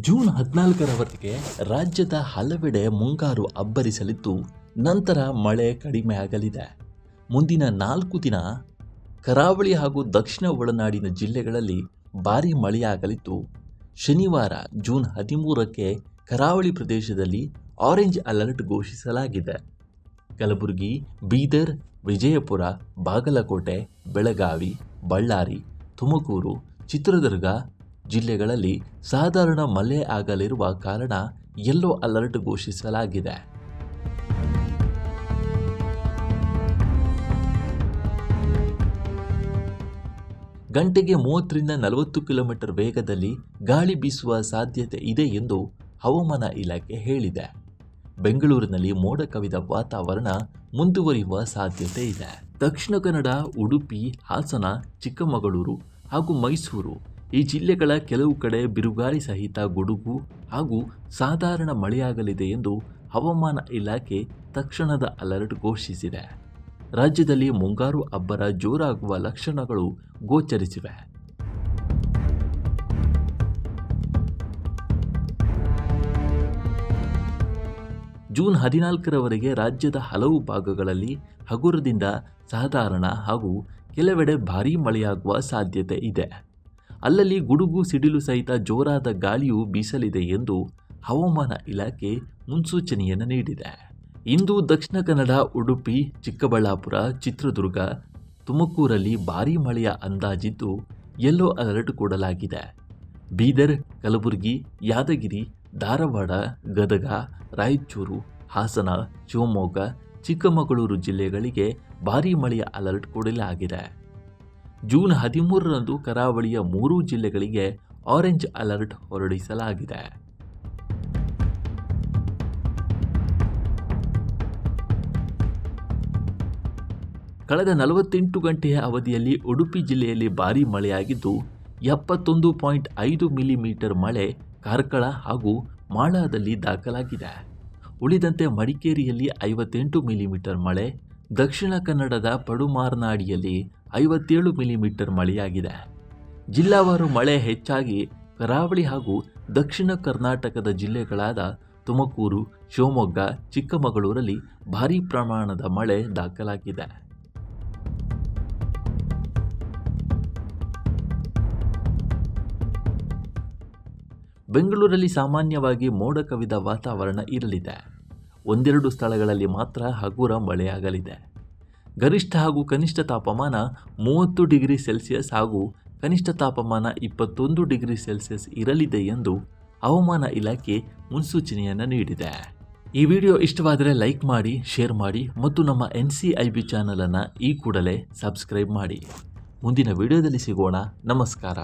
June 14ರವರೆಗೆ ರಾಜ್ಯದ ಹಲವೆಡೆ ಮುಂಗಾರು ಅಬ್ಬರಿಸಲಿದ್ದು ನಂತರ ಮಳೆ ಕಡಿಮೆಯಾಗಲಿದೆ. ಮುಂದಿನ 4 ದಿನ ಕರಾವಳಿ ಹಾಗೂ ದಕ್ಷಿಣ ಒಳನಾಡಿನ ಜಿಲ್ಲೆಗಳಲ್ಲಿ ಭಾರೀ ಮಳೆಯಾಗಲಿದ್ದು, ಶನಿವಾರ ಜೂನ್ 13ಕ್ಕೆ ಕರಾವಳಿ ಪ್ರದೇಶದಲ್ಲಿ ಆರೆಂಜ್ ಅಲರ್ಟ್ ಘೋಷಿಸಲಾಗಿದೆ. ಕಲಬುರಗಿ, ಬೀದರ್, ವಿಜಯಪುರ, ಬಾಗಲಕೋಟೆ, ಬೆಳಗಾವಿ, ಬಳ್ಳಾರಿ, ತುಮಕೂರು, ಚಿತ್ರದುರ್ಗ ಜಿಲ್ಲೆಗಳಲ್ಲಿ ಸಾಧಾರಣ ಮಳೆ ಆಗಲಿರುವ ಕಾರಣ ಯೆಲ್ಲೋ ಅಲರ್ಟ್ ಘೋಷಿಸಲಾಗಿದೆ. ಗಂಟೆಗೆ 30ರಿಂದ 40 ಕಿಲೋಮೀಟರ್ ವೇಗದಲ್ಲಿ ಗಾಳಿ ಬೀಸುವ ಸಾಧ್ಯತೆ ಇದೆ ಎಂದು ಹವಾಮಾನ ಇಲಾಖೆ ಹೇಳಿದೆ. ಬೆಂಗಳೂರಿನಲ್ಲಿ ಮೋಡ ಕವಿದ ವಾತಾವರಣ ಮುಂದುವರಿಯುವ ಸಾಧ್ಯತೆ ಇದೆ. ದಕ್ಷಿಣ ಕನ್ನಡ, ಉಡುಪಿ, ಹಾಸನ, ಚಿಕ್ಕಮಗಳೂರು ಹಾಗೂ ಮೈಸೂರು ಈ ಜಿಲ್ಲೆಗಳ ಕೆಲವು ಕಡೆ ಬಿರುಗಾಳಿ ಸಹಿತ ಗುಡುಗು ಹಾಗೂ ಸಾಧಾರಣ ಮಳೆಯಾಗಲಿದೆ ಎಂದು ಹವಾಮಾನ ಇಲಾಖೆ ತಕ್ಷಣದ ಅಲರ್ಟ್ ಘೋಷಿಸಿದೆ. ರಾಜ್ಯದಲ್ಲಿ ಮುಂಗಾರು ಅಬ್ಬರ ಜೋರಾಗುವ ಲಕ್ಷಣಗಳು ಗೋಚರಿಸಿವೆ. ಜೂನ್ 14ರವರೆಗೆ ರಾಜ್ಯದ ಹಲವು ಭಾಗಗಳಲ್ಲಿ ಹಗುರದಿಂದ ಸಾಧಾರಣ ಹಾಗೂ ಕೆಲವೆಡೆ ಭಾರೀ ಮಳೆಯಾಗುವ ಸಾಧ್ಯತೆ ಇದೆ. ಅಲ್ಲಲ್ಲಿ ಗುಡುಗು ಸಿಡಿಲು ಸಹಿತ ಜೋರಾದ ಗಾಳಿಯು ಬೀಸಲಿದೆ ಎಂದು ಹವಾಮಾನ ಇಲಾಖೆ ಮುನ್ಸೂಚನೆಯನ್ನು ನೀಡಿದೆ. ಇಂದು ದಕ್ಷಿಣ ಕನ್ನಡ, ಉಡುಪಿ, ಚಿಕ್ಕಬಳ್ಳಾಪುರ, ಚಿತ್ರದುರ್ಗ, ತುಮಕೂರಲ್ಲಿ ಭಾರೀ ಮಳೆಯ ಅಂದಾಜಿದ್ದು ಯೆಲ್ಲೋ ಅಲರ್ಟ್ ಕೊಡಲಾಗಿದೆ. ಬೀದರ್, ಕಲಬುರಗಿ, ಯಾದಗಿರಿ, ಧಾರವಾಡ, ಗದಗ, ರಾಯಚೂರು, ಹಾಸನ, ಶಿವಮೊಗ್ಗ, ಚಿಕ್ಕಮಗಳೂರು ಜಿಲ್ಲೆಗಳಿಗೆ ಭಾರೀ ಮಳೆಯ ಅಲರ್ಟ್ ಕೊಡಲಾಗಿದೆ. ಜೂನ್ 13ರಂದು ಕರಾವಳಿಯ 3 ಜಿಲ್ಲೆಗಳಿಗೆ ಆರೆಂಜ್ ಅಲರ್ಟ್ ಹೊರಡಿಸಲಾಗಿದೆ. ಕಳೆದ 48 ಗಂಟೆಯ ಅವಧಿಯಲ್ಲಿ ಉಡುಪಿ ಜಿಲ್ಲೆಯಲ್ಲಿ ಭಾರೀ ಮಳೆಯಾಗಿದ್ದು 71.5 ಮಿಲಿಮೀಟರ್ ಮಳೆ ಕಾರ್ಕಳ ಹಾಗೂ ಮಾಳದಲ್ಲಿ ದಾಖಲಾಗಿದೆ. ಉಳಿದಂತೆ ಮಡಿಕೇರಿಯಲ್ಲಿ 58 ಮಿಲಿಮೀಟರ್ ಮಳೆ, ದಕ್ಷಿಣ ಕನ್ನಡದ ಪಡುಮಾರ್ನಾಡಿಯಲ್ಲಿ 57 ಮಿಲಿಮೀಟರ್ ಮಳೆಯಾಗಿದೆ. ಜಿಲ್ಲಾವಾರು ಮಳೆ ಹೆಚ್ಚಾಗಿ ಕರಾವಳಿ ಹಾಗೂ ದಕ್ಷಿಣ ಕರ್ನಾಟಕದ ಜಿಲ್ಲೆಗಳಾದ ತುಮಕೂರು, ಶಿವಮೊಗ್ಗ, ಚಿಕ್ಕಮಗಳೂರಲ್ಲಿ ಭಾರೀ ಪ್ರಮಾಣದ ಮಳೆ ದಾಖಲಾಗಿದೆ. ಬೆಂಗಳೂರಲ್ಲಿ ಸಾಮಾನ್ಯವಾಗಿ ಮೋಡ ಕವಿದ ವಾತಾವರಣ ಇರಲಿದೆ. ಒಂದೆರಡು ಸ್ಥಳಗಳಲ್ಲಿ ಮಾತ್ರ ಹಗುರ ಮಳೆಯಾಗಲಿದೆ. ಗರಿಷ್ಠ ಹಾಗೂ ಕನಿಷ್ಠ ತಾಪಮಾನ 30 ಡಿಗ್ರಿ ಸೆಲ್ಸಿಯಸ್ ಹಾಗೂ ಕನಿಷ್ಠ ತಾಪಮಾನ 21 ಡಿಗ್ರಿ ಸೆಲ್ಸಿಯಸ್ ಇರಲಿದೆ ಎಂದು ಹವಾಮಾನ ಇಲಾಖೆ ಮುನ್ಸೂಚನೆಯನ್ನು ನೀಡಿದೆ. ಈ ವಿಡಿಯೋ ಇಷ್ಟವಾದರೆ ಲೈಕ್ ಮಾಡಿ, ಶೇರ್ ಮಾಡಿ ಮತ್ತು ನಮ್ಮ NCIB ಚಾನಲನ್ನು ಈ ಕೂಡಲೇ ಸಬ್ಸ್ಕ್ರೈಬ್ ಮಾಡಿ. ಮುಂದಿನ ವಿಡಿಯೋದಲ್ಲಿ ಸಿಗೋಣ. ನಮಸ್ಕಾರ.